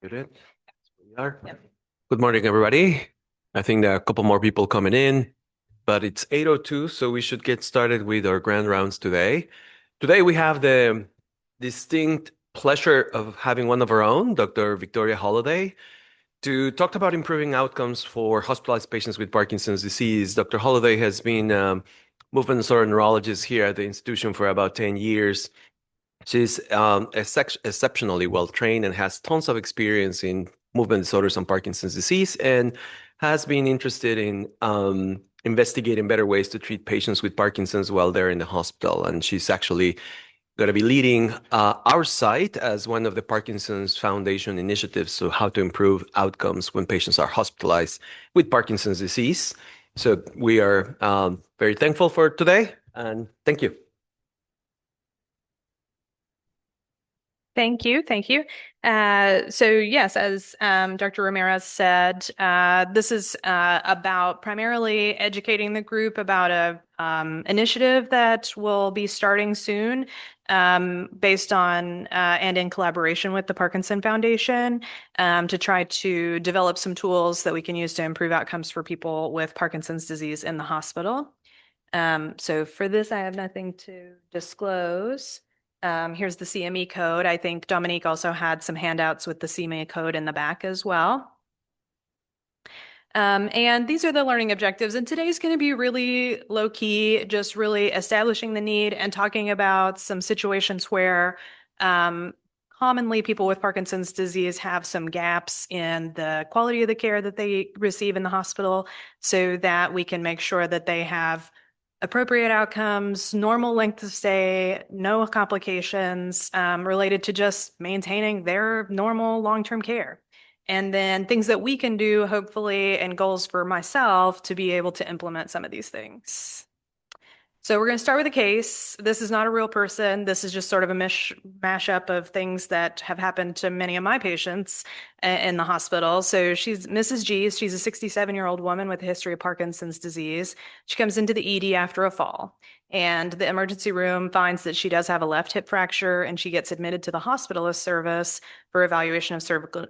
Muted. We are. Yep. Good morning, everybody. I think there are a couple more people coming in, but it's 8:02, so we should get started with our grand rounds today. Today we have the distinct pleasure of having one of our own, Dr. Victoria Holliday, to talk about improving outcomes for hospitalized patients with Parkinson's disease. Dr. Holliday has been movement disorder neurologist here at the institution for about 10 years. She's exceptionally well trained and has tons of experience in movement disorders and Parkinson's disease, and has been interested in investigating better ways to treat patients with Parkinson's while they're in the hospital. And she's actually going to be leading our site as one of the Parkinson's Foundation initiatives, so how to improve outcomes when patients are hospitalized with Parkinson's disease. So we are very thankful for today, and thank you. Thank you. Thank you. So yes, as Dr. Ramirez said, this is about primarily educating the group about a initiative that will be starting soon, based on and in collaboration with the Parkinson Foundation, to try to develop some tools that we can use to improve outcomes for people with Parkinson's disease in the hospital. So for this, I have nothing to disclose. Here's the CME code. I think Dominique also had some handouts with the CME code in the back as well. And these are the learning objectives. And today's going to be really low key, just really establishing the need and talking about some situations where commonly people with Parkinson's disease have some gaps in the quality of the care that they receive in the hospital, so that we can make sure that they have appropriate outcomes, normal length of stay, no complications related to just maintaining their normal long-term care. And then things that we can do, hopefully, and goals for myself to be able to implement some of these things. So we're going to start with a case. This is not a real person. This is just sort of a mashup of things that have happened to many of my patients in the hospital. So she's Mrs. G. She's a 67-year-old woman with a history of Parkinson's disease. She comes into the ED after a fall, and the emergency room finds that she does have a left hip fracture, and she gets admitted to the hospitalist service for evaluation of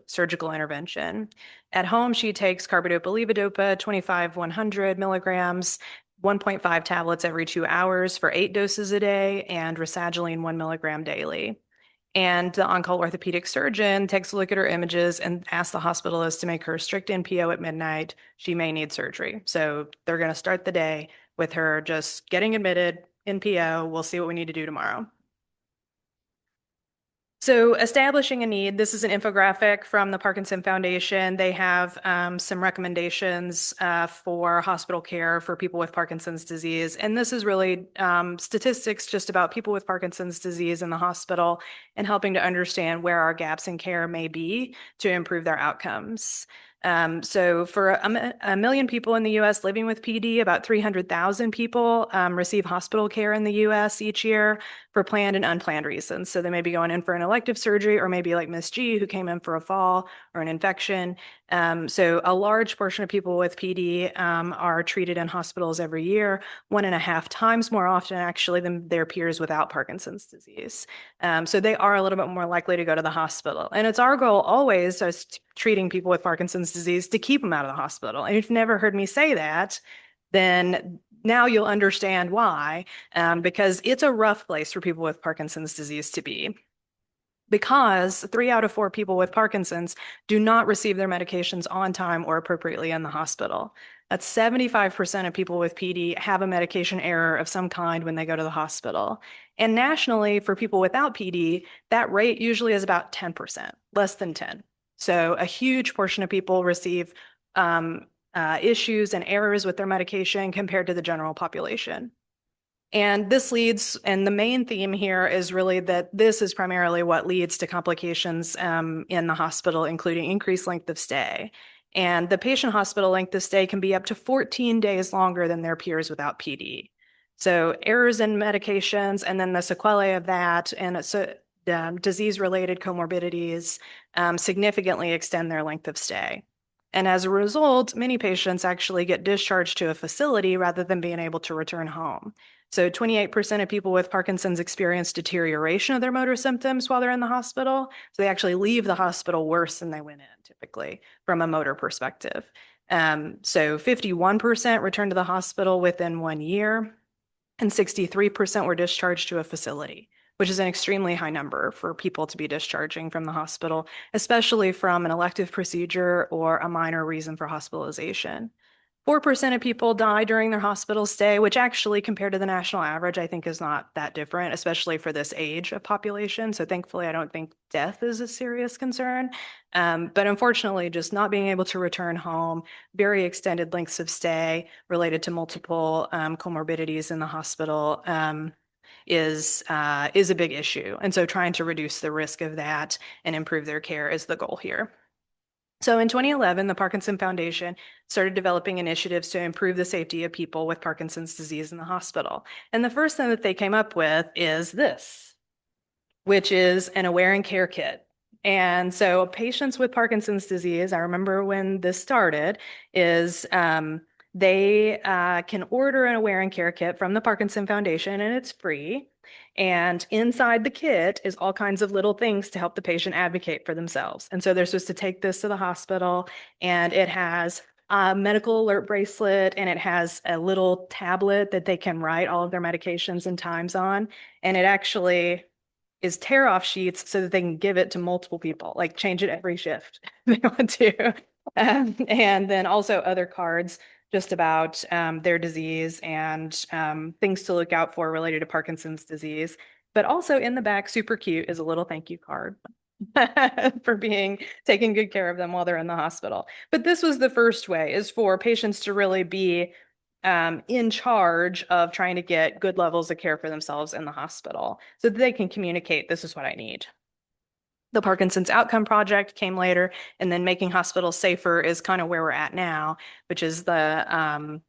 surgical intervention. At home, she takes carbidopa-levodopa, 25/100 milligrams, 1.5 tablets every 2 hours for 8 doses a day, and rasagiline 1 milligram daily. And the on-call orthopedic surgeon takes a look at her images and asks the hospitalist to make her strict NPO at midnight. She may need surgery. So they're going to start the day with her just getting admitted, NPO. We'll see what we need to do tomorrow. So establishing a need, this is an infographic from the Parkinson Foundation. They have some recommendations for hospital care for people with Parkinson's disease. And this is really statistics just about people with Parkinson's disease in the hospital and helping to understand where our gaps in care may be to improve their outcomes. So for a million people in the US living with PD, about 300,000 people receive hospital care in the US each year for planned and unplanned reasons. So they may be going in for an elective surgery, or maybe like Miss G, who came in for a fall or an infection. So a large portion of people with PD are treated in hospitals every year, 1.5 times more often actually than their peers without Parkinson's disease. So they are a little bit more likely to go to the hospital. And it's our goal always, as treating people with Parkinson's disease, to keep them out of the hospital. And if you've never heard me say that, then now you'll understand why, because it's a rough place for people with Parkinson's disease to be. Because 3 out of 4 people with Parkinson's do not receive their medications on time or appropriately in the hospital. That's 75% of people with PD have a medication error of some kind when they go to the hospital. And nationally, for people without PD, that rate usually is about 10%, less than 10. So a huge portion of people receive issues and errors with their medication compared to the general population. And this leads, and the main theme here is really that this is primarily what leads to complications in the hospital, including increased length of stay. And the patient hospital length of stay can be up to 14 days longer than their peers without PD. So errors in medications, and then the sequelae of that, and disease-related comorbidities significantly extend their length of stay. And as a result, many patients actually get discharged to a facility rather than being able to return home. So 28% of people with Parkinson's experience deterioration of their motor symptoms while they're in the hospital. So they actually leave the hospital worse than they went in, typically, from a motor perspective. So 51% returned to the hospital within 1 year, and 63% were discharged to a facility, which is an extremely high number for people to be discharging from the hospital, especially from an elective procedure or a minor reason for hospitalization. 4% of people die during their hospital stay, which actually, compared to the national average, I think is not that different, especially for this age of population. So thankfully, I don't think death is a serious concern. But unfortunately, just not being able to return home, very extended lengths of stay related to multiple comorbidities in the hospital is a big issue. And so trying to reduce the risk of that and improve their care is the goal here. So in 2011, the Parkinson Foundation started developing initiatives to improve the safety of people with Parkinson's disease in the hospital. And the first thing that they came up with is this, which is an aware and care kit. And so patients with Parkinson's disease, I remember when this started, is they can order an aware and care kit from the Parkinson Foundation, and it's free. And inside the kit is all kinds of little things to help the patient advocate for themselves. And so they're supposed to take this to the hospital, and it has a medical alert bracelet, and it has a little tablet that they can write all of their medications and times on. And it actually is tear off sheets so that they can give it to multiple people, like change it every shift if they want to. And then also other cards just about their disease and things to look out for related to Parkinson's disease. But also in the back, super cute, is a little thank you card for being taking good care of them while they're in the hospital. But this was the first way, is for patients to really be in charge of trying to get good levels of care for themselves in the hospital so that they can communicate, this is what I need. The Parkinson's Outcome Project came later, and then Making Hospitals Safer is kind of where we're at now, which is the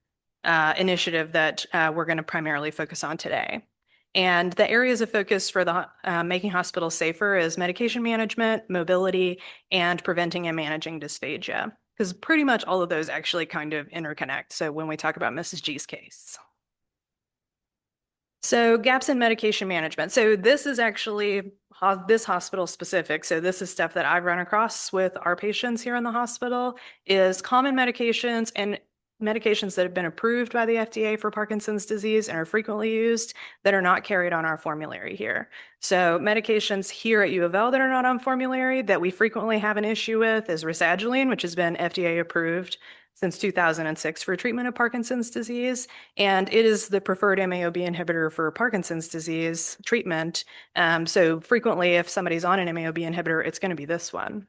initiative that we're going to primarily focus on today. And the areas of focus for the Making Hospitals Safer is medication management, mobility, and preventing and managing dysphagia, because pretty much all of those actually kind of interconnect. So when we talk about Mrs. G's case. So gaps in medication management. So this is actually this hospital specific. So this is stuff that I've run across with our patients here in the hospital, is common medications and medications that have been approved by the FDA for Parkinson's disease and are frequently used that are not carried on our formulary here. So medications here at U of L that are not on formulary that we frequently have an issue with is rasagiline, which has been FDA approved since 2006 for treatment of Parkinson's disease. And it is the preferred MAOB inhibitor for Parkinson's disease treatment. So frequently, if somebody's on an MAOB inhibitor, it's going to be this one.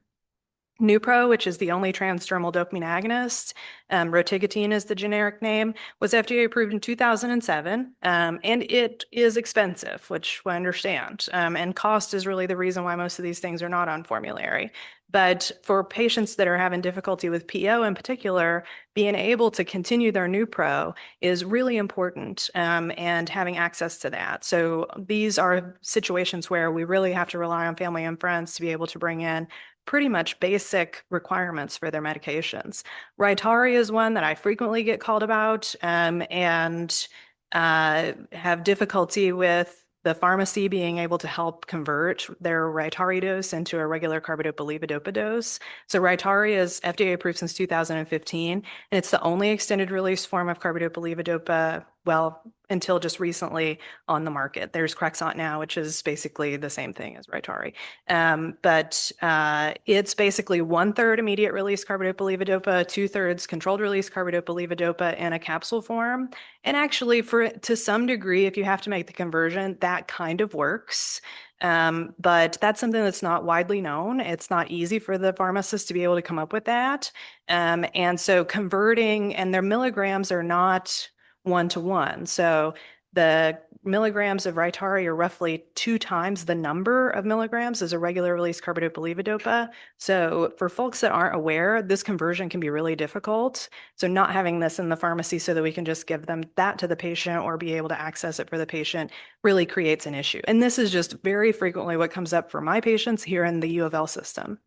Nupro, which is the only transdermal dopamine agonist, rotigotine is the generic name, was FDA approved in 2007, and it is expensive, which I understand. And cost is really the reason why most of these things are not on formulary. But for patients that are having difficulty with PO in particular, being able to continue their Nupro is really important, and having access to that. So these are situations where we really have to rely on family and friends to be able to bring in pretty much basic requirements for their medications. Rytary is one that I frequently get called about, and have difficulty with the pharmacy being able to help convert their Rytary dose into a regular carbidopa-levodopa dose. So Rytary is FDA approved since 2015, and it's the only extended release form of carbidopa-levodopa, well, until just recently on the market. There's Crexont now, which is basically the same thing as Rytary. But it's basically 1/3 immediate release carbidopa-levodopa, 2/3 controlled release carbidopa-levodopa in a capsule form. And actually, to some degree, if you have to make the conversion, that kind of works. But that's something that's not widely known. It's not easy for the pharmacist to be able to come up with that. And so converting, and their milligrams are not 1-to-1. So the milligrams of Rytary are roughly 2 times the number of milligrams as a regular release carbidopa-levodopa. So for folks that aren't aware, this conversion can be really difficult. So not having this in the pharmacy so that we can just give them that to the patient or be able to access it for the patient really creates an issue. And this is just very frequently what comes up for my patients here in the U of L system.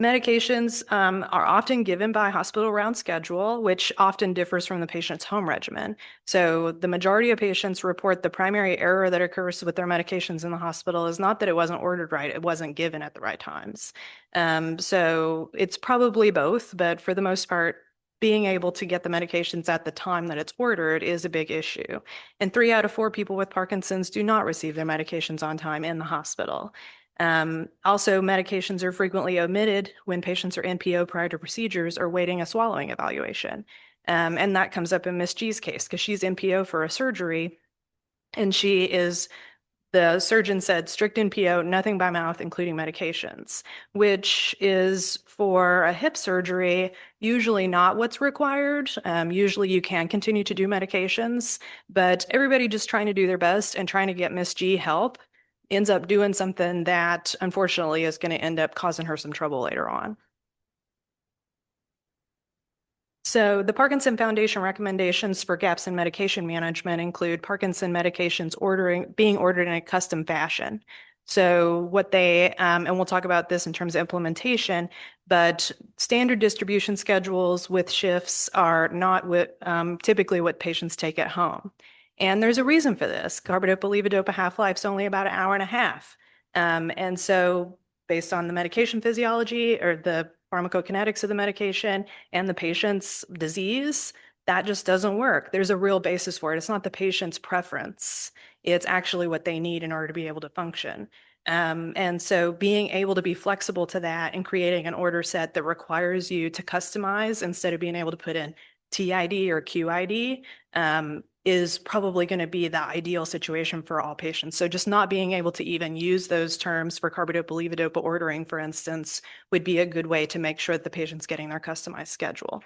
Medications are often given by hospital round schedule, which often differs from the patient's home regimen. So the majority of patients report the primary error that occurs with their medications in the hospital is not that it wasn't ordered right, it wasn't given at the right times. So it's probably both, but for the most part, being able to get the medications at the time that it's ordered is a big issue. And 3 out of 4 people with Parkinson's do not receive their medications on time in the hospital. Also, medications are frequently omitted when patients are NPO prior to procedures or waiting a swallowing evaluation. And that comes up in Miss G's case because she's NPO for a surgery and the surgeon said strict NPO, nothing by mouth, including medications, which is for a hip surgery, usually not what's required. Usually you can continue to do medications, but everybody just trying to do their best and trying to get Miss G help ends up doing something that unfortunately is going to end up causing her some trouble later on. So the Parkinson Foundation recommendations for gaps in medication management include Parkinson medications being ordered in a custom fashion. So and we'll talk about this in terms of implementation, but standard distribution schedules with shifts are not typically what patients take at home. And there's a reason for this. Carbidopa-levodopa half-life's only about an hour and a half. And so based on the medication physiology or the pharmacokinetics of the medication and the patient's disease, that just doesn't work. There's a real basis for it. It's not the patient's preference. It's actually what they need in order to be able to function. And so being able to be flexible to that and creating an order set that requires you to customize instead of being able to put in TID or QID is probably going to be the ideal situation for all patients. So just not being able to even use those terms for carbidopa-levodopa ordering, for instance, would be a good way to make sure that the patient's getting their customized schedule.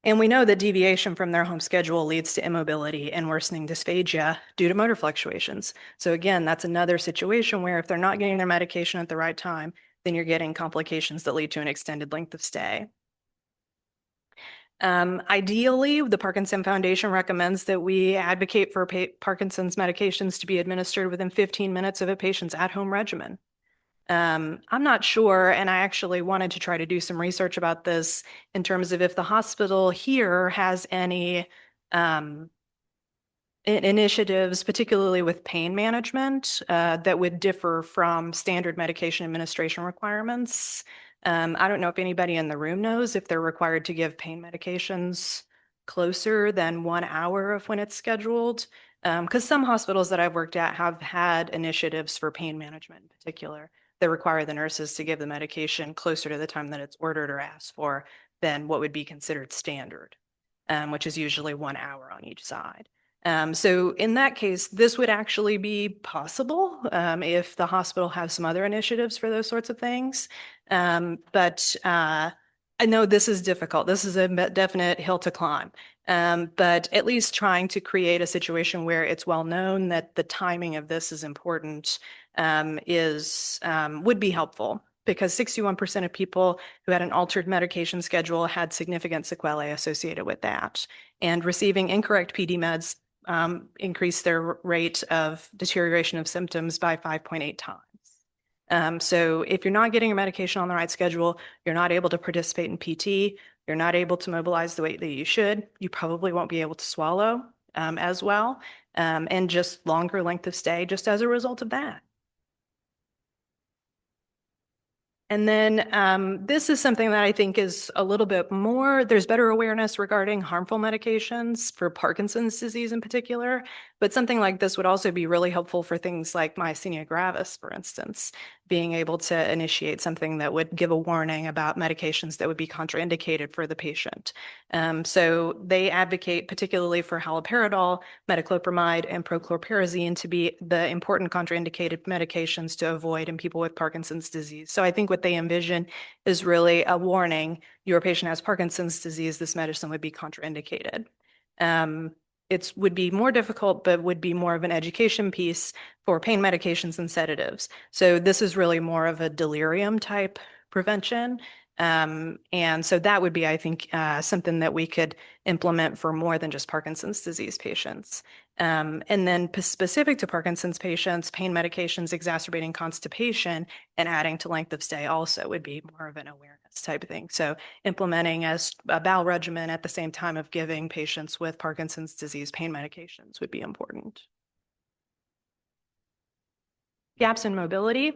And we know that deviation from their home schedule leads to immobility and worsening dysphagia due to motor fluctuations. So again, that's another situation where if they're not getting their medication at the right time, then you're getting complications that lead to an extended length of stay. Ideally, the Parkinson Foundation recommends that we advocate for Parkinson's medications to be administered within 15 minutes of a patient's at-home regimen. I'm not sure, and I actually wanted to try to do some research about this in terms of if the hospital here has any initiatives, particularly with pain management, that would differ from standard medication administration requirements. I don't know if anybody in the room knows if they're required to give pain medications closer than 1 hour of when it's scheduled. Because some hospitals that I've worked at have had initiatives for pain management in particular that require the nurses to give the medication closer to the time that it's ordered or asked for than what would be considered standard, which is usually 1 hour on each side. So in that case, this would actually be possible if the hospital has some other initiatives for those sorts of things. But I know this is difficult. This is a definite hill to climb. But at least trying to create a situation where it's well known that the timing of this is important would be helpful because 61% of people who had an altered medication schedule had significant sequelae associated with that. And receiving incorrect PD meds increased their rate of deterioration of symptoms by 5.8 times. So if you're not getting your medication on the right schedule, you're not able to participate in PT, you're not able to mobilize the way that you should, you probably won't be able to swallow as well, and just longer length of stay just as a result of that. And then this is something that I think is a little bit more, there's better awareness regarding harmful medications for Parkinson's disease in particular, but something like this would also be really helpful for things like myasthenia gravis, for instance, being able to initiate something that would give a warning about medications that would be contraindicated for the patient. So they advocate particularly for haloperidol, metoclopramide, and prochlorperazine to be the important contraindicated medications to avoid in people with Parkinson's disease. So I think what they envision is really a warning, your patient has Parkinson's disease, this medicine would be contraindicated. It would be more difficult, but would be more of an education piece for pain medications and sedatives. So this is really more of a delirium type prevention. And so that would be, I think, something that we could implement for more than just Parkinson's disease patients. And then specific to Parkinson's patients, pain medications exacerbating constipation and adding to length of stay also would be more of an awareness type of thing. So implementing as a bowel regimen at the same time of giving patients with Parkinson's disease pain medications would be important. Gaps in mobility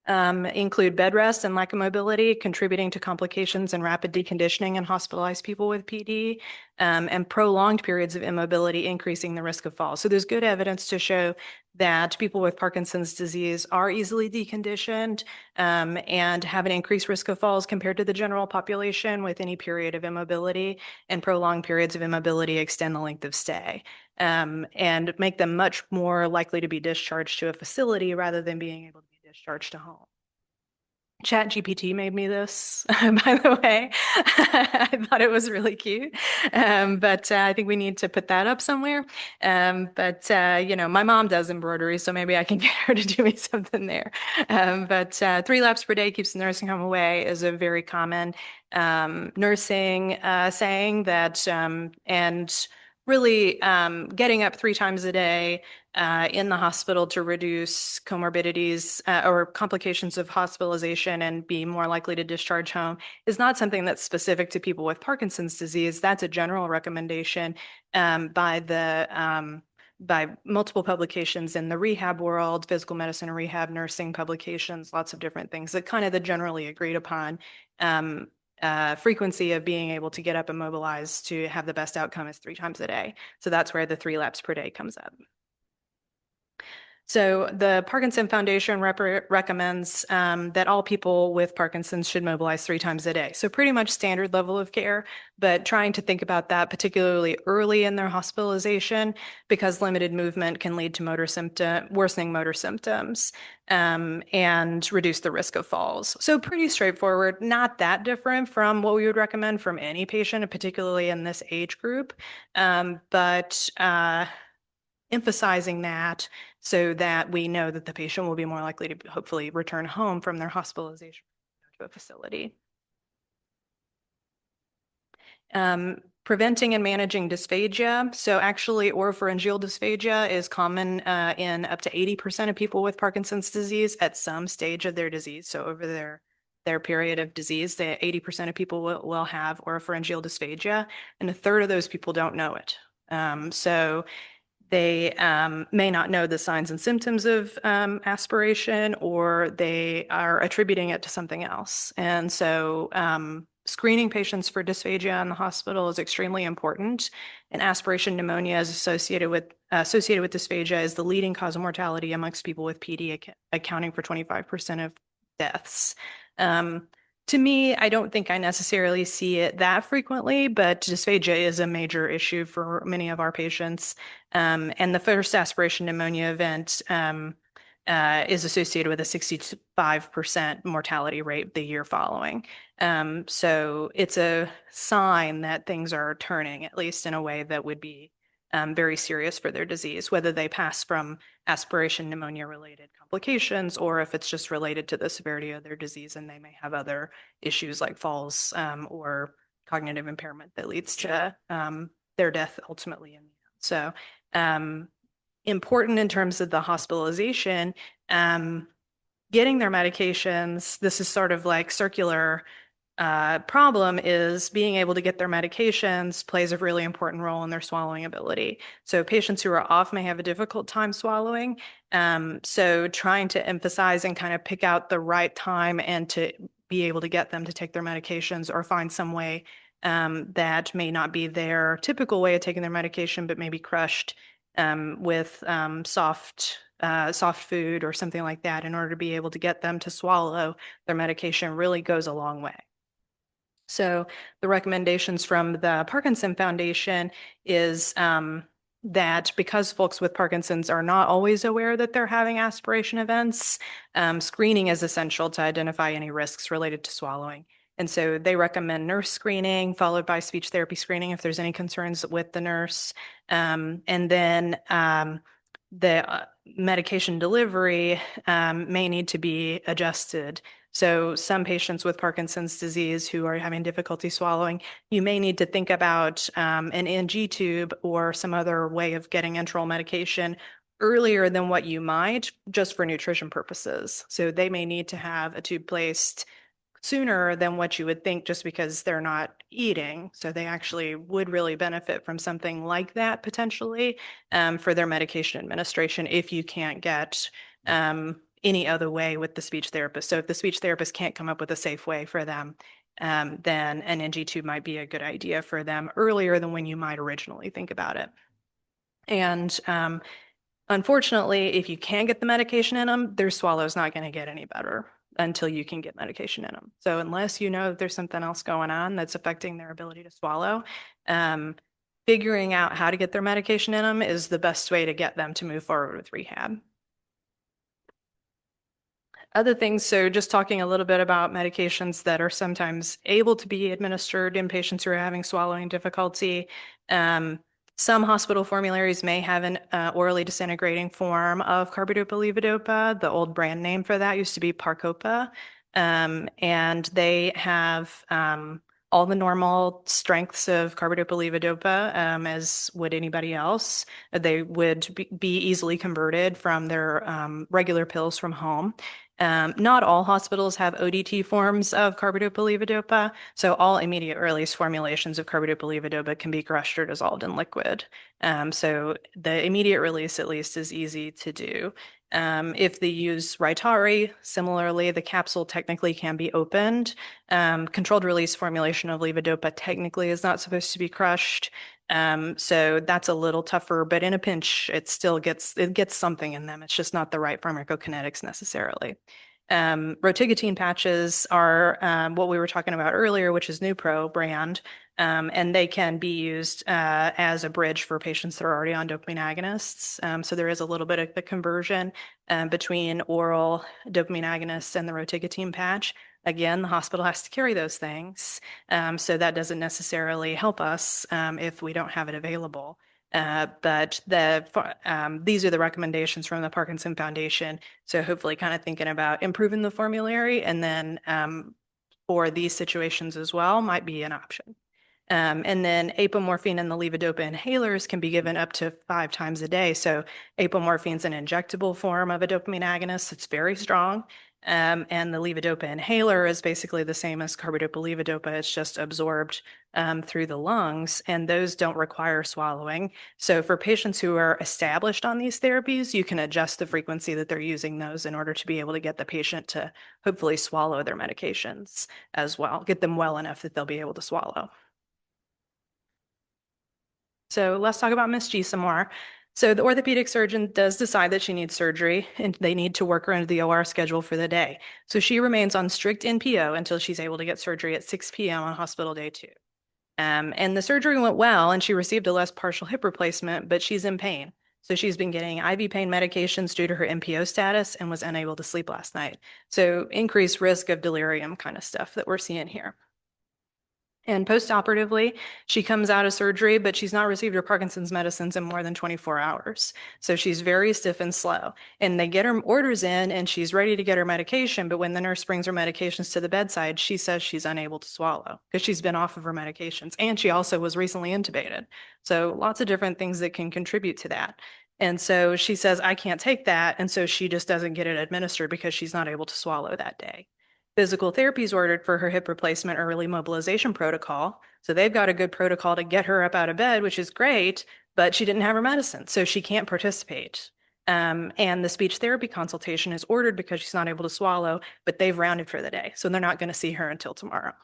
include bed rest and lack of mobility, contributing to complications and rapid deconditioning in hospitalized people with PD, and prolonged periods of immobility, increasing the risk of falls. So there's good evidence to show that people with Parkinson's disease are easily deconditioned and have an increased risk of falls compared to the general population with any period of immobility, and prolonged periods of immobility extend the length of stay. And make them much more likely to be discharged to a facility rather than being able to be discharged to home. ChatGPT made me this, by the way. I thought it was really cute. But I think we need to put that up somewhere. My mom does embroidery, so maybe I can get her to do me something there. But 3 laps per day keeps the nursing home away is a very common nursing saying that, and really getting up 3 times a day in the hospital to reduce comorbidities or complications of hospitalization and be more likely to discharge home is not something that's specific to people with Parkinson's disease. That's a general recommendation by multiple publications in the rehab world, physical medicine and rehab, nursing publications, lots of different things that kind of the generally agreed upon frequency of being able to get up and mobilize to have the best outcome is 3 times a day. So that's where the 3 laps per day comes up. So the Parkinson Foundation recommends that all people with Parkinson's should mobilize 3 times a day. So pretty much standard level of care, but trying to think about that particularly early in their hospitalization because limited movement can lead to worsening motor symptoms and reduce the risk of falls. So pretty straightforward, not that different from what we would recommend from any patient, particularly in this age group. But emphasizing that so that we know that the patient will be more likely to hopefully return home from their hospitalization to a facility. Preventing and managing dysphagia. So actually oropharyngeal dysphagia is common in up to 80% of people with Parkinson's disease at some stage of their disease. So over their period of disease, 80% of people will have oropharyngeal dysphagia, and a third of those people don't know it. So they may not know the signs and symptoms of aspiration, or they are attributing it to something else. And so screening patients for dysphagia in the hospital is extremely important. And aspiration pneumonia is associated with dysphagia is the leading cause of mortality amongst people with PD, accounting for 25% of deaths. To me, I don't think I necessarily see it that frequently, but dysphagia is a major issue for many of our patients. And the first aspiration pneumonia event is associated with a 65% mortality rate the year following. So it's a sign that things are turning, at least in a way that would be very serious for their disease, whether they pass from aspiration pneumonia related complications or if it's just related to the severity of their disease and they may have other issues like falls or cognitive impairment that leads to their death ultimately in the end. So important in terms of the hospitalization, getting their medications, this is sort of like circular problem is being able to get their medications plays a really important role in their swallowing ability. So patients who are off may have a difficult time swallowing. So trying to emphasize and kind of pick out the right time and to be able to get them to take their medications or find some way that may not be their typical way of taking their medication, but maybe crushed with soft food or something like that in order to be able to get them to swallow their medication really goes a long way. So the recommendations from the Parkinson Foundation is that because folks with Parkinson's are not always aware that they're having aspiration events, screening is essential to identify any risks related to swallowing. And so they recommend nurse screening followed by speech therapy screening if there's any concerns with the nurse. And then the medication delivery may need to be adjusted So some patients with Parkinson's disease who are having difficulty swallowing, you may need to think about an NG tube or some other way of getting enteral medication earlier than what you might just for nutrition purposes. So they may need to have a tube placed sooner than what you would think just because they're not eating. So they actually would really benefit from something like that potentially for their medication administration if you can't get any other way with the speech therapist. So if the speech therapist can't come up with a safe way for them, then an NG tube might be a good idea for them earlier than when you might originally think about it. And unfortunately, if you can get the medication in them, their swallow's not going to get any better until you can get medication in them. So unless you know that there's something else going on that's affecting their ability to swallow, um, figuring out how to get their medication in them is the best way to get them to move forward with rehab. Other things, so just talking a little bit about medications that are sometimes able to be administered in patients who are having swallowing difficulty. Some hospital formularies may have an orally disintegrating form of carbidopa-levodopa. The old brand name for that used to be Parcopa. And they have all the normal strengths of carbidopa-levodopa, as would anybody else. They would be easily converted from their regular pills from home. Not all hospitals have ODT forms of carbidopa-levodopa, so all immediate release formulations of carbidopa-levodopa can be crushed or dissolved in liquid. So the immediate release, at least, is easy to do. If they use Rytary, similarly, the capsule technically can be opened. Controlled release formulation of levodopa technically is not supposed to be crushed. So that's a little tougher, but in a pinch, it gets something in them. It's just not the right pharmacokinetics necessarily. Rotigotine patches are what we were talking about earlier, which is Nupro brand, and they can be used as a bridge for patients that are already on dopamine agonists. So there is a little bit of the conversion between oral dopamine agonists and the rotigotine patch. Again, the hospital has to carry those things, so that doesn't necessarily help us if we don't have it available. But these are the recommendations from the Parkinson Foundation. So hopefully kind of thinking about improving the formulary and then for these situations as well might be an option. And then apomorphine and the levodopa inhalers can be given up to 5 times a day. So apomorphine is an injectable form of a dopamine agonist. It's very strong. And the levodopa inhaler is basically the same as carbidopa-levodopa. It's just absorbed through the lungs, and those don't require swallowing. So for patients who are established on these therapies, you can adjust the frequency that they're using those in order to be able to get the patient to hopefully swallow their medications as well, get them well enough that they'll be able to swallow. So let's talk about Miss G some more. So the orthopedic surgeon does decide that she needs surgery and they need to work her into the OR schedule for the day. So she remains on strict NPO until she's able to get surgery at 6 p.m. on hospital day 2. And the surgery went well and she received a less partial hip replacement, but she's in pain. So she's been getting IV pain medications due to her NPO status and was unable to sleep last night. So increased risk of delirium kind of stuff that we're seeing here. And postoperatively, she comes out of surgery, but she's not received her Parkinson's medicines in more than 24 hours. So she's very stiff and slow. And they get her orders in and she's ready to get her medication. But when the nurse brings her medications to the bedside, she says she's unable to swallow because she's been off of her medications. And she also was recently intubated. So lots of different things that can contribute to that. And so she says, I can't take that. And so she just doesn't get it administered because she's not able to swallow that day. Physical therapy is ordered for her hip replacement early mobilization protocol. So they've got a good protocol to get her up out of bed, which is great, but she didn't have her medicine, so she can't participate. And the speech therapy consultation is ordered because she's not able to swallow, but they've rounded for the day, so they're not going to see her until tomorrow.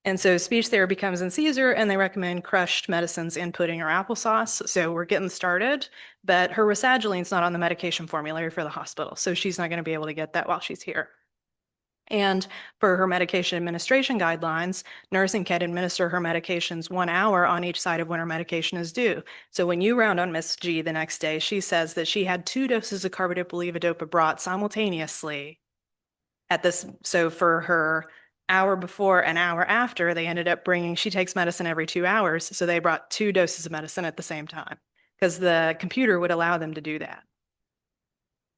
And so speech therapy comes in Caesar, and they recommend crushed medicines in pudding or applesauce. So we're getting started, but her rasagiline's not on the medication formulary for the hospital, so she's not going to be able to get that while she's here. And for her medication administration guidelines, nursing can administer her medications 1 hour on each side of when her medication is due. So when you round on Miss G the next day, she says that she had 2 doses of carbidopa-levodopa brought simultaneously at this. So for her hour before and hour after, they ended up bringing, she takes medicine every 2 hours. So they brought 2 doses of medicine at the same time because the computer would allow them to do that.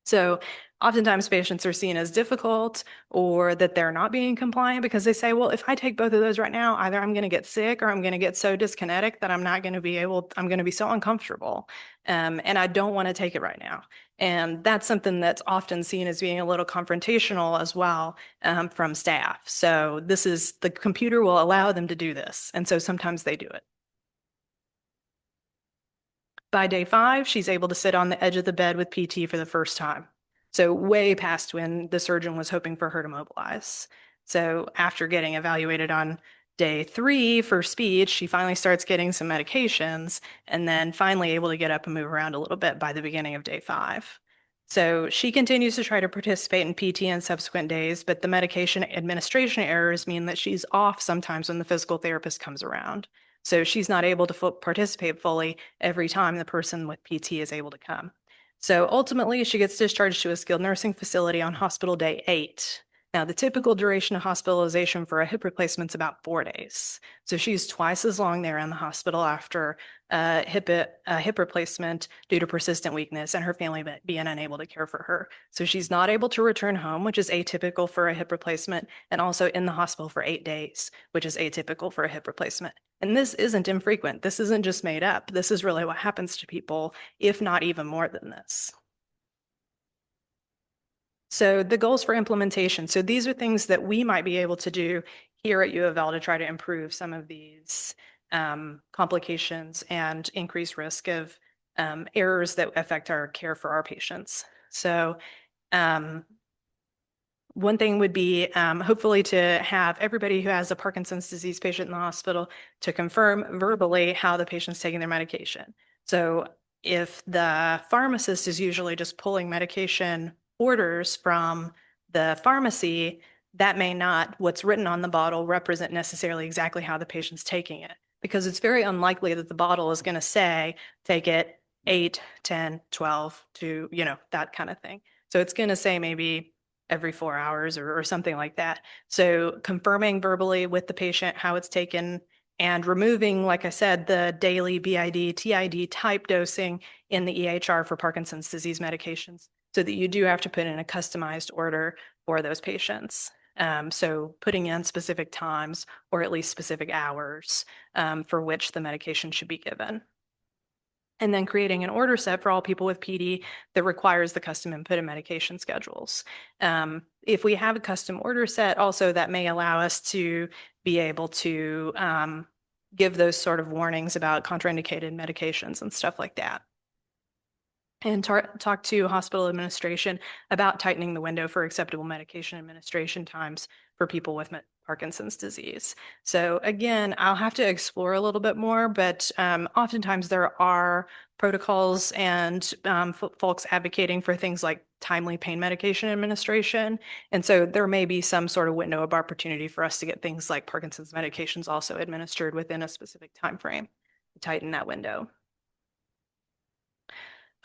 So Oftentimes, patients are seen as difficult or that they're not being compliant because they say, well, if I take both of those right now, either I'm going to get sick or I'm going to get so dyskinetic that I'm going to be so uncomfortable. And I don't want to take it right now. And that's something that's often seen as being a little confrontational as well, from staff. So the computer will allow them to do this. And so sometimes they do it. By day 5, she's able to sit on the edge of the bed with PT for the first time. So way past when the surgeon was hoping for her to mobilize. So after getting evaluated on day 3 for speech, she finally starts getting some medications and then finally able to get up and move around a little bit by the beginning of day 5. So she continues to try to participate in PT in subsequent days, but the medication administration errors mean that she's off sometimes when the physical therapist comes around. So she's not able to participate fully every time the person with PT is able to come. So ultimately, she gets discharged to a skilled nursing facility on hospital day 8. Now, the typical duration of hospitalization for a hip replacement is about 4 days. So she's twice as long there in the hospital after a hip replacement due to persistent weakness and her family being unable to care for her. So she's not able to return home, which is atypical for a hip replacement, and also in the hospital for 8 days, which is atypical for a hip replacement. And this isn't infrequent. This isn't just made up. This is really what happens to people, if not even more than this. So the goals for implementation. So these are things that we might be able to do here at U of L to try to improve some of these complications and increase risk of errors that affect our care for our patients. So one thing would be hopefully to have everybody who has a Parkinson's disease patient in the hospital to confirm verbally how the patient's taking their medication. So if the pharmacist is usually just pulling medication orders from the pharmacy, that may not, what's written on the bottle, represent necessarily exactly how the patient's taking it, because it's very unlikely that the bottle is going to say, take it 8, 10, 12 to, that kind of thing. So it's going to say maybe every 4 hours or something like that. So confirming verbally with the patient how it's taken and removing, like I said, the daily BID, TID type dosing in the EHR for Parkinson's disease medications so that you do have to put in a customized order for those patients. So putting in specific times or at least specific hours for which the medication should be given. And then creating an order set for all people with PD that requires the custom input and medication schedules. If we have a custom order set, also that may allow us to be able to give those sort of warnings about contraindicated medications and stuff like that. And talk to hospital administration about tightening the window for acceptable medication administration times for people with Parkinson's disease. So again, I'll have to explore a little bit more, but oftentimes there are protocols and folks advocating for things like timely pain medication administration. And so there may be some sort of window of opportunity for us to get things like Parkinson's medications also administered within a specific time frame to tighten that window.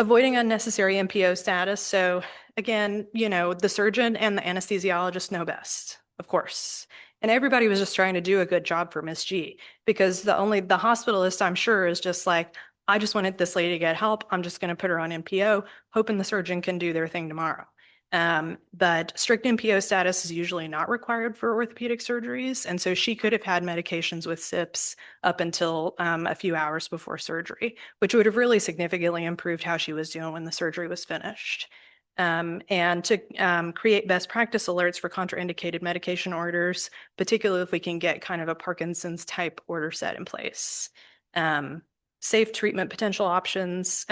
Avoiding unnecessary MPO status. So again, the surgeon and the anesthesiologist know best, of course. And everybody was just trying to do a good job for Miss G because the hospitalist, I'm sure, is just like, I just wanted this lady to get help. I'm just going to put her on MPO, hoping the surgeon can do their thing tomorrow. But strict MPO status is usually not required for orthopedic surgeries. And so she could have had medications with SIPs up until a few hours before surgery, which would have really significantly improved how she was doing when the surgery was finished. And to create best practice alerts for contraindicated medication orders, particularly if we can get kind of a Parkinson's type order set in place. Safe treatment potential options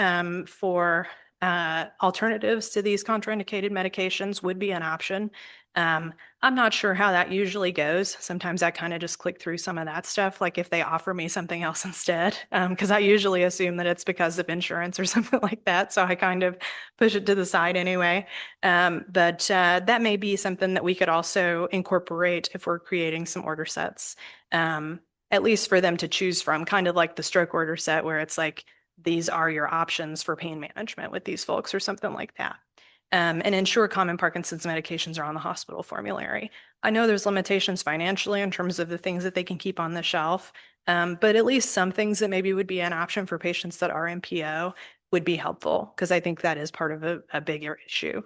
for alternatives to these contraindicated medications would be an option. I'm not sure how that usually goes. Sometimes I kind of just click through some of that stuff, like if they offer me something else instead, because I usually assume that it's because of insurance or something like that. So I kind of push it to the side anyway. But that may be something that we could also incorporate if we're creating some order sets, at least for them to choose from, kind of like the stroke order set where it's like, these are your options for pain management with these folks or something like that. And ensure common Parkinson's medications are on the hospital formulary. I know there's limitations financially in terms of the things that they can keep on the shelf, but at least some things that maybe would be an option for patients that are MPO would be helpful because I think that is part of a bigger issue.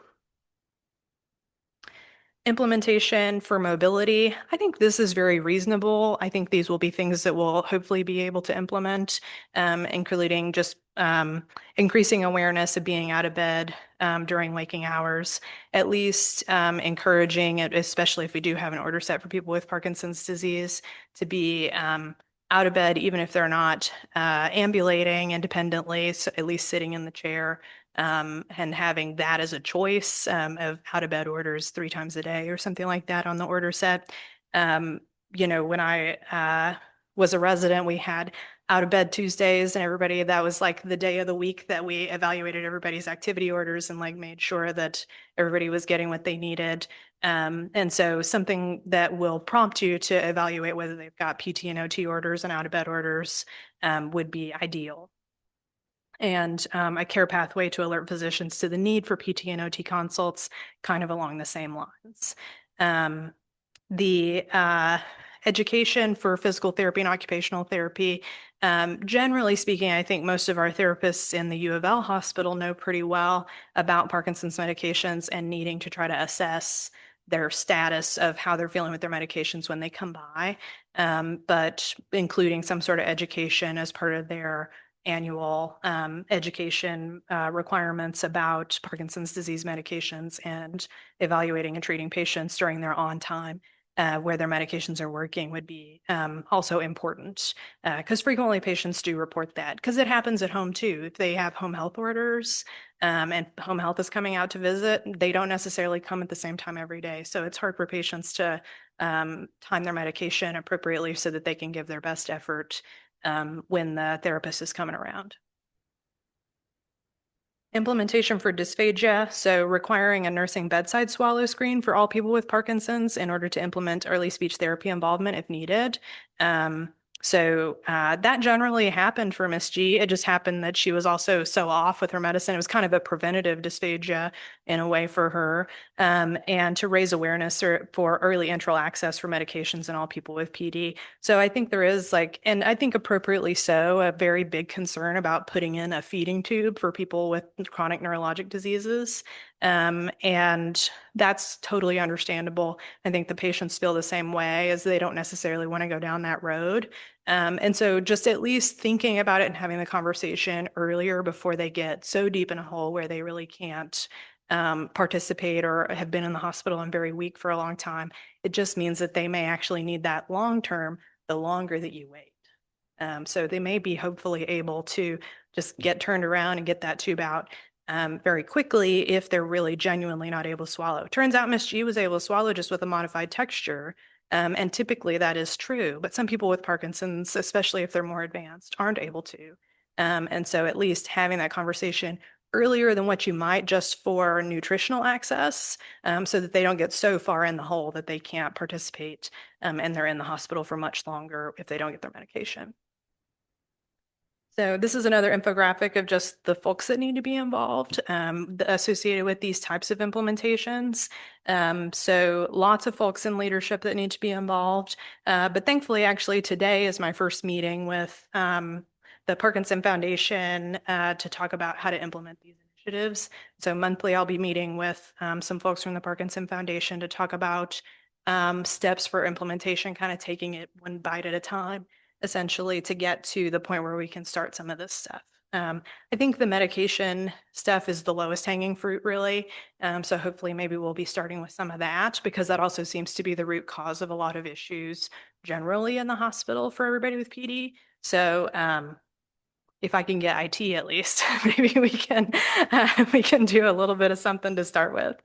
Implementation for mobility, I think this is very reasonable. I think these will be things that we'll hopefully be able to implement, including just increasing awareness of being out of bed during waking hours, at least encouraging it, especially if we do have an order set for people with Parkinson's disease, to be out of bed, even if they're not ambulating independently, so at least sitting in the chair and having that as a choice of out of bed orders 3 times a day or something like that on the order set. Um, when I was a resident, we had out of bed Tuesdays, and everybody, that was like the day of the week that we evaluated everybody's activity orders and like made sure that everybody was getting what they needed. And so something that will prompt you to evaluate whether they've got PT and OT orders and out of bed orders would be ideal, and a care pathway to alert physicians to the need for PT and OT consults, kind of along the same lines. The education for physical therapy and occupational therapy, generally speaking, I think most of our therapists in the U of L hospital know pretty well about Parkinson's medications and needing to try to assess their status of how they're feeling with their medications when they come by, but including some sort of education as part of their annual education requirements about Parkinson's disease medications and evaluating and treating patients during their on time where their medications are working would be also important, because frequently patients do report that, because it happens at home too. If they have home health orders and home health is coming out to visit, they don't necessarily come at the same time every day. So it's hard for patients to time their medication appropriately so that they can give their best effort when the therapist is coming around. Implementation for dysphagia, so requiring a nursing bedside swallow screen for all people with Parkinson's in order to implement early speech therapy involvement if needed. That generally happened for Miss G. It just happened that she was also so off with her medicine. It was kind of a preventative dysphagia in a way for her, and to raise awareness for early enteral access for medications in all people with PD. So I think there is and I think appropriately so, a very big concern about putting in a feeding tube for people with chronic neurologic diseases. And that's totally understandable. I think the patients feel the same way, as they don't necessarily want to go down that road. And so just at least thinking about it and having the conversation earlier before they get so deep in a hole where they really can't participate or have been in the hospital and very weak for a long time, it just means that they may actually need that long term the longer that you wait. So they may be hopefully able to just get turned around and get that tube out very quickly if they're really genuinely not able to swallow. Turns out Miss G was able to swallow just with a modified texture. And typically that is true, but some people with Parkinson's, especially if they're more advanced, aren't able to. And so at least having that conversation earlier than what you might just for nutritional access, so that they don't get so far in the hole that they can't participate and they're in the hospital for much longer if they don't get their medication. So this is another infographic of just the folks that need to be involved associated with these types of implementations. So lots of folks in leadership that need to be involved. But thankfully, actually, today is my first meeting with the Parkinson Foundation to talk about how to implement these initiatives. So monthly, I'll be meeting with some folks from the Parkinson Foundation to talk about steps for implementation, kind of taking it one bite at a time, essentially, to get to the point where we can start some of this stuff. I think the medication stuff is the lowest hanging fruit, really. So hopefully maybe we'll be starting with some of that, because that also seems to be the root cause of a lot of issues generally in the hospital for everybody with PD. So if I can get IT at least, maybe we can do a little bit of something to start with.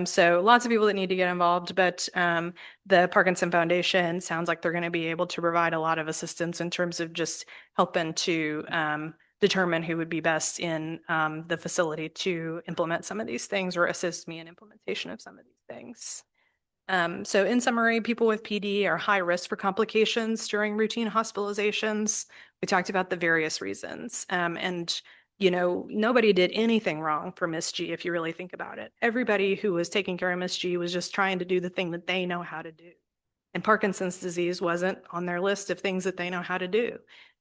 So lots of people that need to get involved, but the Parkinson Foundation sounds like they're going to be able to provide a lot of assistance in terms of just helping to determine who would be best in the facility to implement some of these things or assist me in implementation of some of these things. So in summary, people with PD are high risk for complications during routine hospitalizations. We talked about the various reasons. And, nobody did anything wrong for Miss G, if you really think about it. Everybody who was taking care of Miss G was just trying to do the thing that they know how to do. And Parkinson's disease wasn't on their list of things that they know how to do.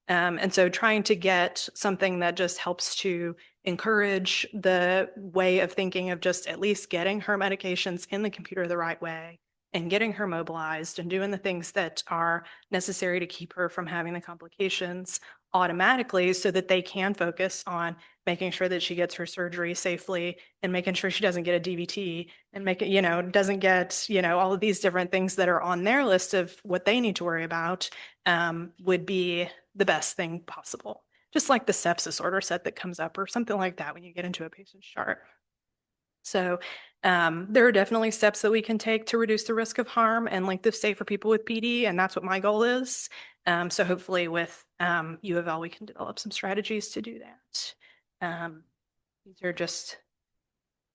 And so trying to get something that just helps to encourage the way of thinking of just at least getting her medications in the computer the right way and getting her mobilized and doing the things that are necessary to keep her from having the complications automatically so that they can focus on making sure that she gets her surgery safely and making sure she doesn't get a DVT and make it, doesn't get, all of these different things that are on their list of what they need to worry about, would be the best thing possible. Just like the sepsis order set that comes up or something like that when you get into a patient's chart. So there are definitely steps that we can take to reduce the risk of harm and length of stay for people with PD, and that's what my goal is. So hopefully with U of L, we can develop some strategies to do that. These are just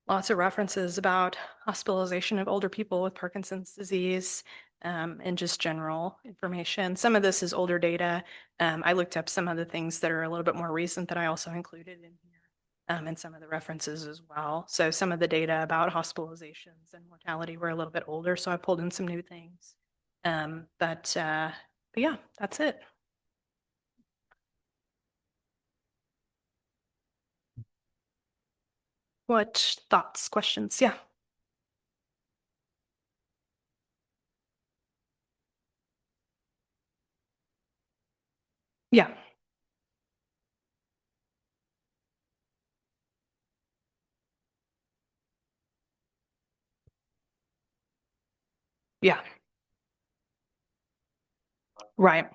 lots of references about hospitalization of older people with Parkinson's disease, and just general information. Some of this is older data. I looked up some of the things that are a little bit more recent that I also included in here, and some of the references as well. So some of the data about hospitalizations and mortality were a little bit older, so I pulled in some new things. But yeah, that's it. What thoughts, questions? Yeah. Yeah. Yeah. Right.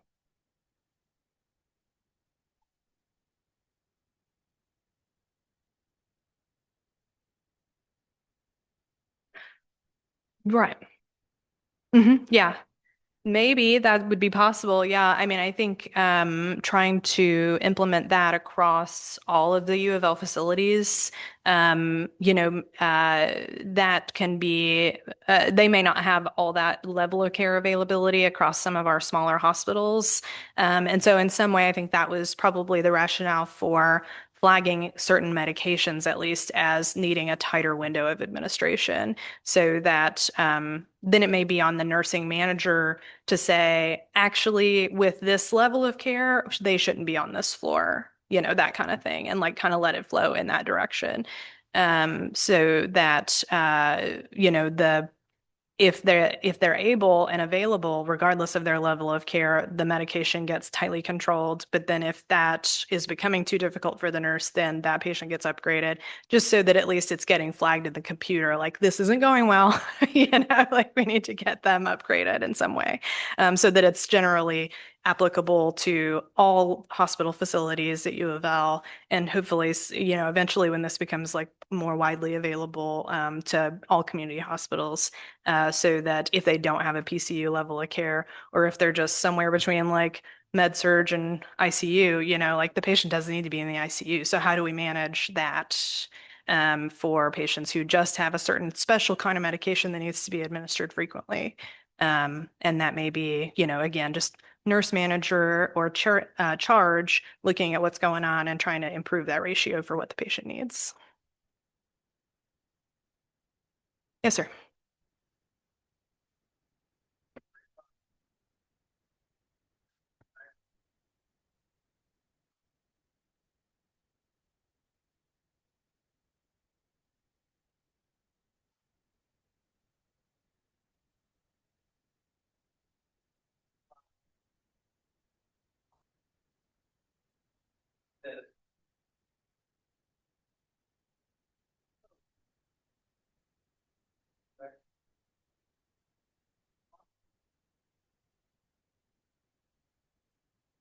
Right. Yeah. Maybe that would be possible. Yeah. I mean, I think trying to implement that across all of the U of L facilities, that can be, they may not have all that level of care availability across some of our smaller hospitals. And so, in some way, I think that was probably the rationale for flagging certain medications, at least, as needing a tighter window of administration so that then it may be on the nursing manager to say, actually, with this level of care, they shouldn't be on this floor, that kind of thing, and like kind of let it flow in that direction. So that the if they're able and available, regardless of their level of care, the medication gets tightly controlled. But then if that is becoming too difficult for the nurse, then that patient gets upgraded, just so that at least it's getting flagged in the computer, like this isn't going well, like we need to get them upgraded in some way, so that it's generally applicable to all hospital facilities at U of L, and hopefully, eventually when this becomes like more widely available to all community hospitals, so that if they don't have a PCU level of care, or if they're just somewhere between like med surg and ICU, like the patient doesn't need to be in the ICU. So how do we manage that for patients who just have a certain special kind of medication that needs to be administered frequently? And that may be, again, just nurse manager or charge looking at what's going on and trying to improve that ratio for what the patient needs. Yes, sir.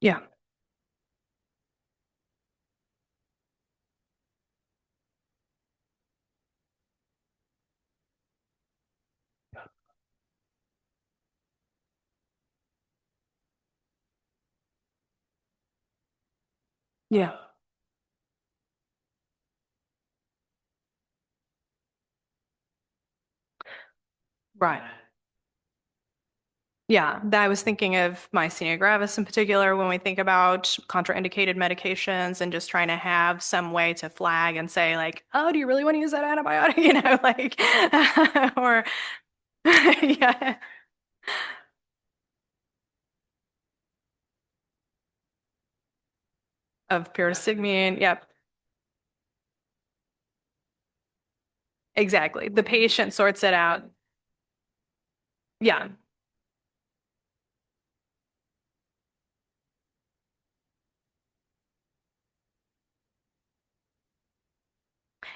Yeah. Yeah. Right. Yeah, that I was thinking of myasthenia gravis in particular when we think about contraindicated medications and just trying to have some way to flag and say like, oh, do you really want to use that antibiotic? Like, or yeah, of pyridoxine. Yep, exactly. The patient sorts it out. Yeah.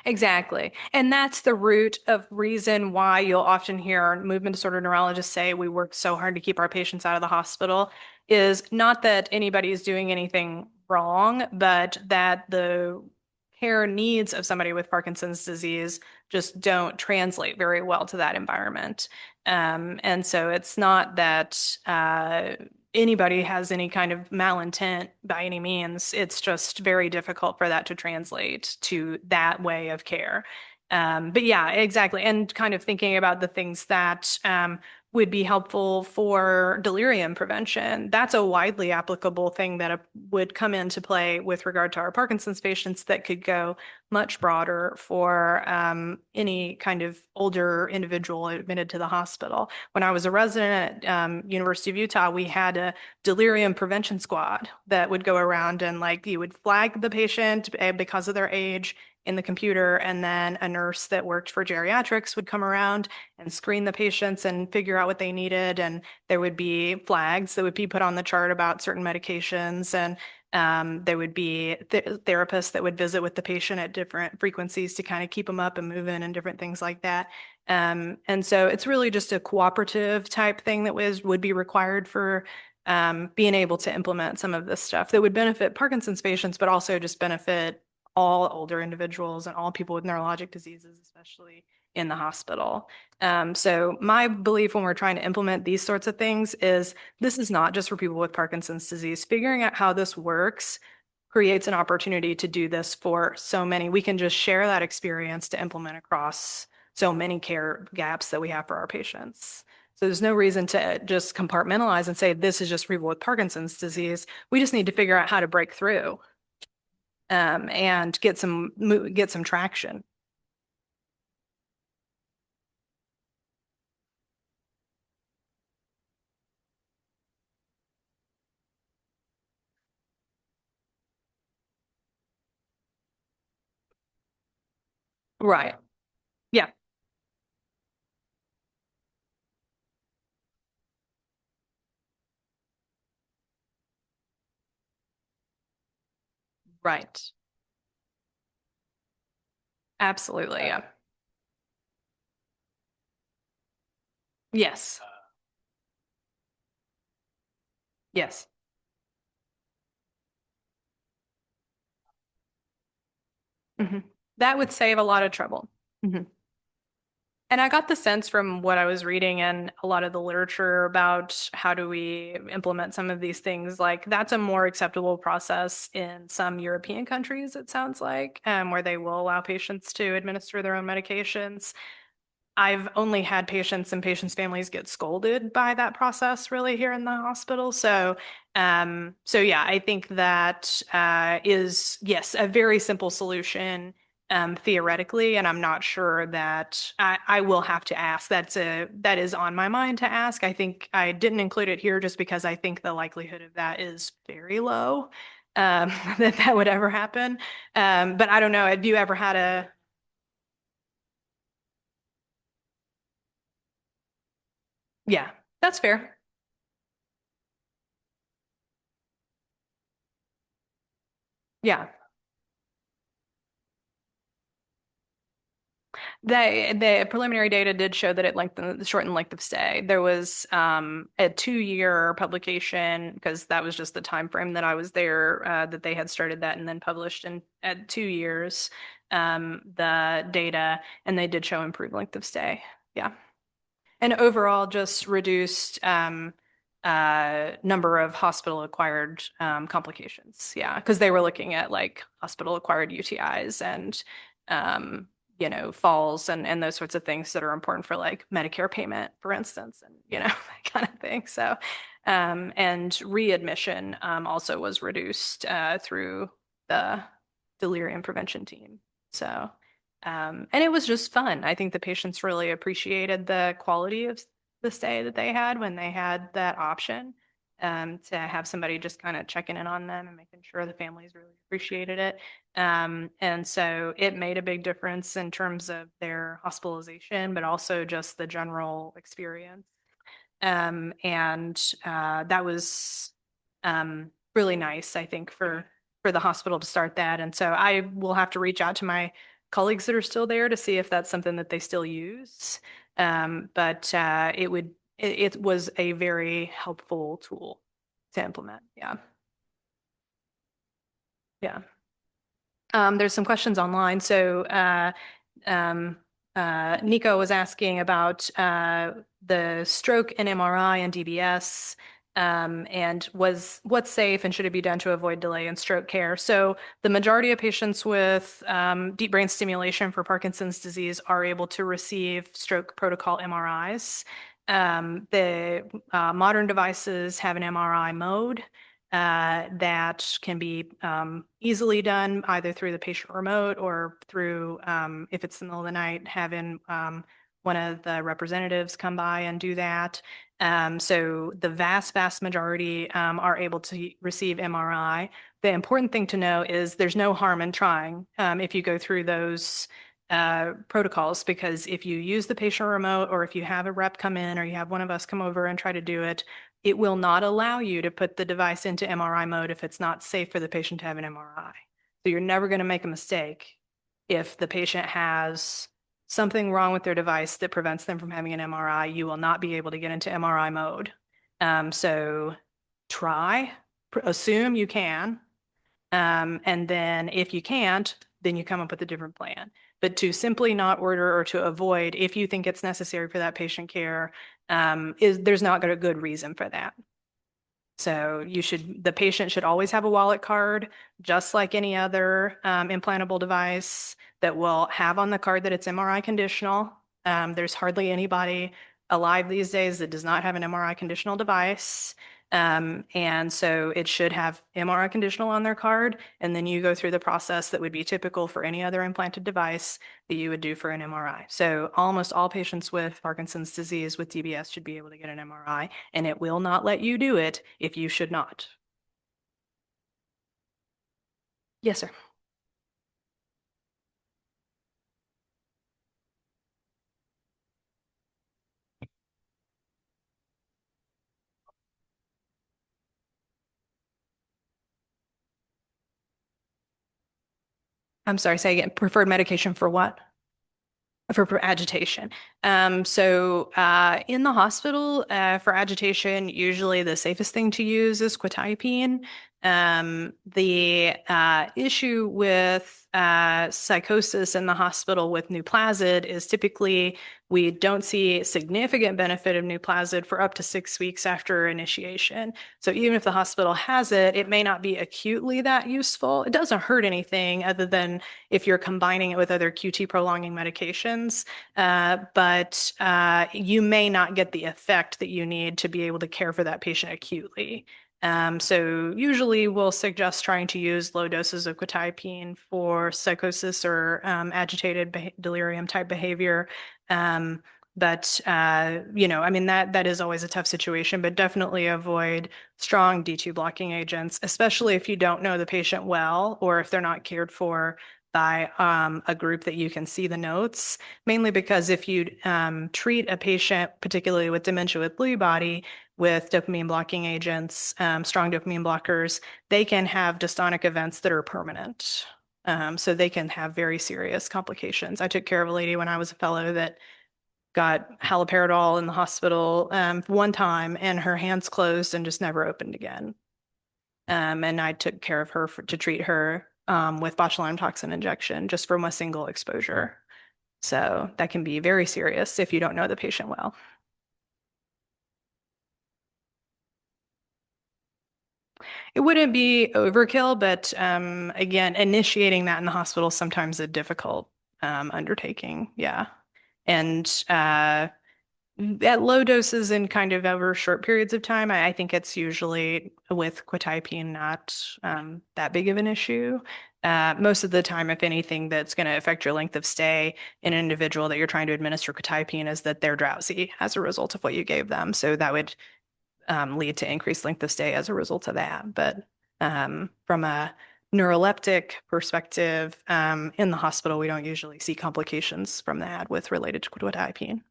Exactly. And that's the root of reason why you'll often hear movement disorder neurologists say we work so hard to keep our patients out of the hospital is not that anybody is doing anything wrong, but that the care needs of somebody with Parkinson's disease just don't translate very well to that environment. And so it's not that anybody has any kind of malintent by any means. It's just very difficult for that to translate to that way of care. But yeah, exactly. And kind of thinking about the things that would be helpful for delirium prevention. That's a widely applicable thing that would come into play with regard to our Parkinson's patients that could go much broader for any kind of older individual admitted to the hospital. When I was a resident at University of Utah, we had a delirium prevention squad that would go around and like you would flag the patient because of their age in the computer, and then a nurse that worked for geriatrics would come around and screen the patients and figure out what they needed. And there would be flags that would be put on the chart about certain medications, and there would be therapists that would visit with the patient at different frequencies to kind of keep them up and moving and different things like that. And so it's really just a cooperative type thing that would be required for being able to implement some of this stuff that would benefit Parkinson's patients, but also just benefit all older individuals and all people with neurologic diseases, especially in the hospital. So my belief when we're trying to implement these sorts of things is this is not just for people with Parkinson's disease. Figuring out how this works creates an opportunity to do this for so many. We can just share that experience to implement across so many care gaps that we have for our patients. So there's no reason to just compartmentalize and say this is just for people with Parkinson's disease. We just need to figure out how to break through and get some traction. Right. Yeah. Right. Absolutely. Yeah. Yes. Yes. Hmm. That would save a lot of trouble. Hmm. And I got the sense from what I was reading and a lot of the literature about how do we implement some of these things, like that's a more acceptable process in some European countries, it sounds like, where they will allow patients to administer their own medications. I've only had patients and patients' families get scolded by that process really here in the hospital. So yeah, I think that is, yes, a very simple solution theoretically, and I'm not sure that I will have to ask. That is on my mind to ask. I think I didn't include it here just because I think the likelihood of that is very low, that would ever happen. But I don't know. Have you ever had a, yeah, that's fair. Yeah. The preliminary data did show that it lengthened the shortened length of stay. There was a 2 year publication because that was just the time frame that I was there that they had started that and then published in at 2 years the data, and they did show improved length of stay. Yeah. And overall, just reduced number of hospital-acquired complications. Yeah, because they were looking at like hospital-acquired UTIs and falls and those sorts of things that are important for like Medicare payment, for instance, and that kind of thing. So, and readmission also was reduced through the delirium prevention team. So. And it was just fun. I think the patients really appreciated the quality of the stay that they had when they had that option. to have somebody just kind of checking in on them and making sure the families really appreciated it. And so it made a big difference in terms of their hospitalization, but also just the general experience. And that was really nice, I think, for the hospital to start that. And so I will have to reach out to my colleagues that are still there to see if that's something that they still use. But it was a very helpful tool to implement. Yeah. Yeah. There's some questions online. So um, Nico was asking about the stroke and MRI and DBS, and what's safe and should it be done to avoid delay in stroke care. So the majority of patients with deep brain stimulation for Parkinson's disease are able to receive stroke protocol MRIs. The modern devices have an MRI mode that can be easily done either through the patient remote or through, if it's in the middle of the night, having one of the representatives come by and do that. So the vast majority are able to receive MRI. The important thing to know is there's no harm in trying if you go through those protocols, because if you use the patient remote or if you have a rep come in or you have one of us come over and try to do it, it will not allow you to put the device into MRI mode if it's not safe for the patient to have an MRI. So you're never going to make a mistake if the patient has something wrong with their device that prevents them from having an MRI. You will not be able to get into MRI mode. So try, assume you can, and then if you can't, then you come up with a different plan. But to simply not order or to avoid, if you think it's necessary for that patient care, there's not a good reason for that. So the patient should always have a wallet card, just like any other implantable device that will have on the card that it's MRI conditional. There's hardly anybody alive these days that does not have an MRI conditional device. And so it should have MRI conditional on their card, and then you go through the process that would be typical for any other implanted device that you would do for an MRI. So almost all patients with Parkinson's disease with DBS should be able to get an MRI, and it will not let you do it if you should not. Yes, sir. I'm sorry, say again. Preferred medication for what? For agitation. So in the hospital, for agitation, usually the safest thing to use is quetiapine. The issue with psychosis in the hospital with Nuplazid is typically we don't see significant benefit of Nuplazid for up to 6 weeks after initiation. So even if the hospital has it, it may not be acutely that useful. It doesn't hurt anything other than if you're combining it with other QT prolonging medications, but you may not get the effect that you need to be able to care for that patient acutely. So usually we'll suggest trying to use low doses of quetiapine for psychosis or agitated delirium type behavior. But I mean that is always a tough situation, but definitely avoid strong D2 blocking agents, especially if you don't know the patient well or if they're not cared for by a group that you can see the notes. Mainly because if you treat a patient, particularly with dementia with Lewy body, with dopamine blocking agents, strong dopamine blockers, they can have dystonic events that are permanent. So they can have very serious complications. I took care of a lady when I was a fellow that got haloperidol in the hospital one time, and her hands closed and just never opened again. And I took care of her to treat her with botulinum toxin injection just from a single exposure. So that can be very serious if you don't know the patient well. It wouldn't be overkill, but again, initiating that in the hospital is sometimes a difficult undertaking. Yeah. And at low doses and kind of over short periods of time, I think it's usually with quetiapine not that big of an issue. Most of the time, if anything, that's going to affect your length of stay in an individual that you're trying to administer quetiapine is that they're drowsy as a result of what you gave them. So that would lead to increased length of stay as a result of that. But from a neuroleptic perspective, in the hospital, we don't usually see complications from that with related to quetiapine.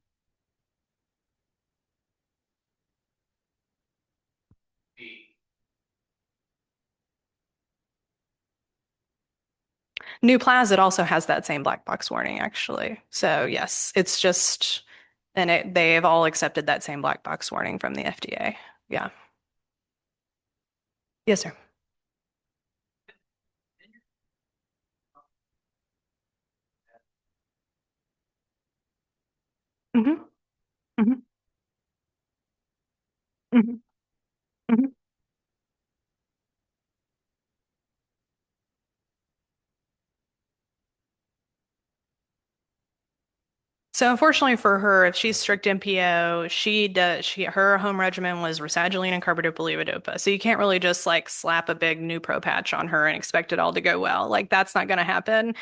Nuplazid also has that same black box warning, actually. So yes, it's just, and they have all accepted that same black box warning from the FDA. Yeah. Yes, sir. Hmm. Hmm. Hmm. Hmm. So unfortunately for her, if she's strict MPO, her home regimen was rasagiline and carbidopa-levodopa. So you can't really just like slap a big Nupro patch on her and expect it all to go well. Like that's not going to happen,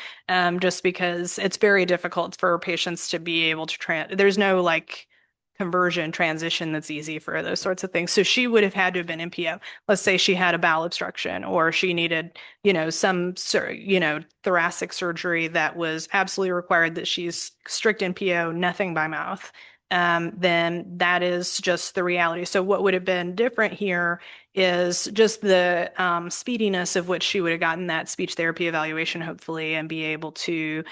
just because it's very difficult for patients to be able to there's no like conversion transition that's easy for those sorts of things. So she would have had to have been MPO. Let's say she had a bowel obstruction or she needed thoracic surgery that was absolutely required that she's strict NPO, nothing by mouth, then that is just the reality. So what would have been different here is just the speediness of which she would have gotten that speech therapy evaluation, hopefully, and be able to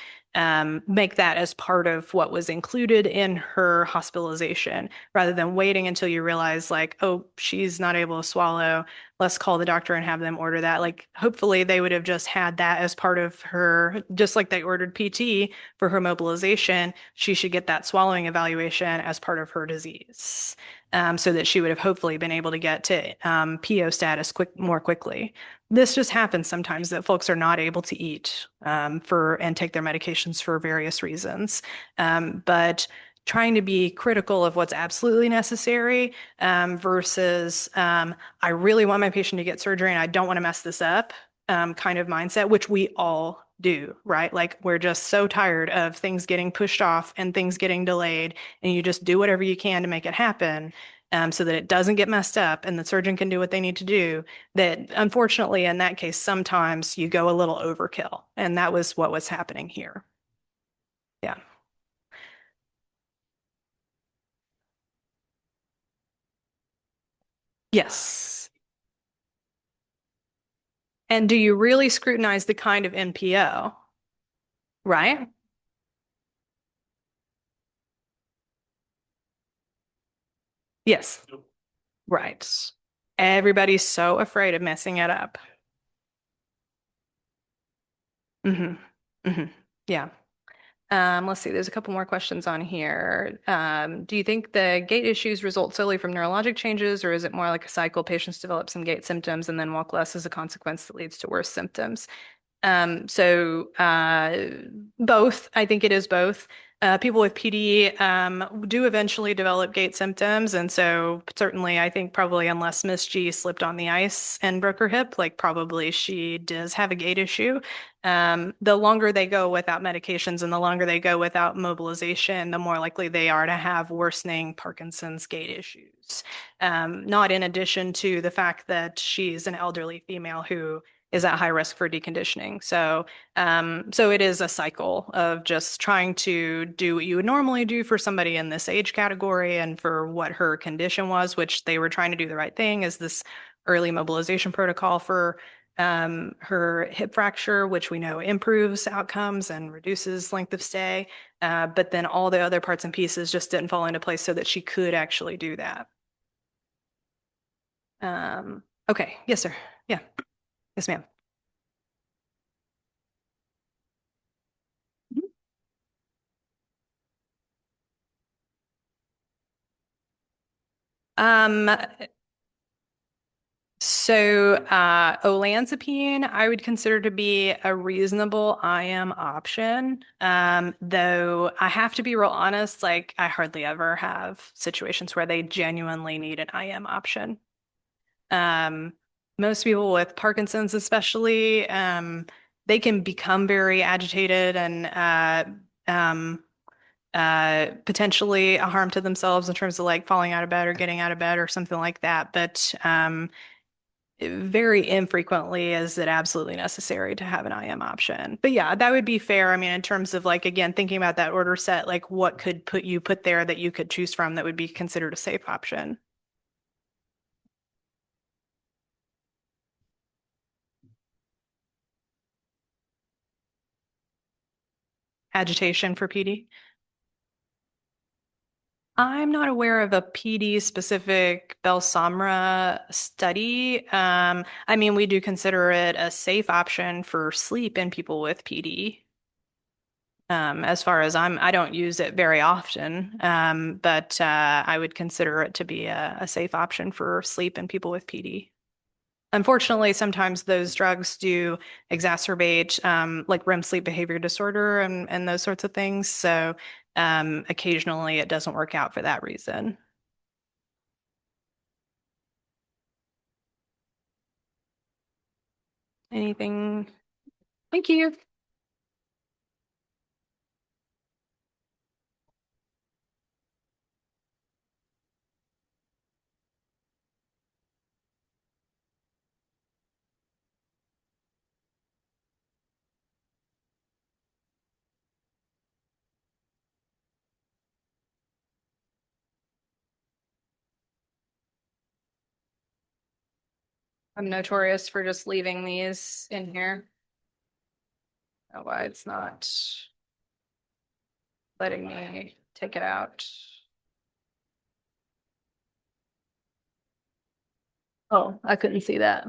make that as part of what was included in her hospitalization, rather than waiting until you realize, like, oh, she's not able to swallow, let's call the doctor and have them order that. Like, hopefully, they would have just had that as part of her, just like they ordered PT for her mobilization. She should get that swallowing evaluation as part of her disease, so that she would have hopefully been able to get to PO status more quickly. This just happens sometimes that folks are not able to eat and take their medications for various reasons. But trying to be critical of what's absolutely necessary versus I really want my patient to get surgery and I don't want to mess this up kind of mindset, which we all do, right? Like we're just so tired of things getting pushed off and things getting delayed, and you just do whatever you can to make it happen. So that it doesn't get messed up and the surgeon can do what they need to do, that unfortunately in that case sometimes you go a little overkill, and that was what was happening here. Yeah. Yes. And do you really scrutinize the kind of NPO, right? Yes. Right. Everybody's so afraid of messing it up. Hmm. Hmm. Yeah. Let's see, there's a couple more questions on here. Do you think the gait issues result solely from neurologic changes, or is it more like a cycle? Patients develop some gait symptoms and then walk less as a consequence that leads to worse symptoms. Both. I think it is both. People with PD do eventually develop gait symptoms, and so certainly I think probably unless Miss G slipped on the ice and broke her hip, like probably she does have a gait issue. The longer they go without medications and the longer they go without mobilization, the more likely they are to have worsening Parkinson's gait issues. Not in addition to the fact that she's an elderly female who is at high risk for deconditioning. So it is a cycle of just trying to do what you would normally do for somebody in this age category and for what her condition was, which they were trying to do the right thing, is this early mobilization protocol for her hip fracture, which we know improves outcomes and reduces length of stay. But then all the other parts and pieces just didn't fall into place so that she could actually do that. Okay. Yes, sir. Yeah. Yes, ma'am. Um, Olanzapine, I would consider to be a reasonable IM option. Though I have to be real honest, like I hardly ever have situations where they genuinely need an IM option. Um, Most people with Parkinson's, especially, they can become very agitated and um, potentially a harm to themselves in terms of like falling out of bed or getting out of bed or something like that. But very infrequently is it absolutely necessary to have an IM option. But yeah, that would be fair. I mean, in terms of like, again, thinking about that order set, like what could put there that you could choose from that would be considered a safe option? Agitation for PD. I'm not aware of a PD specific Belsomra study. I mean, we do consider it a safe option for sleep in people with PD. As far as I don't use it very often, but I would consider it to be a safe option for sleep in people with PD. Unfortunately, sometimes those drugs do exacerbate like REM sleep behavior disorder and those sorts of things. So occasionally it doesn't work out for that reason. Anything? Thank you. I'm notorious for just leaving these in here. Oh, why it's not letting me take it out. Oh, I couldn't see that.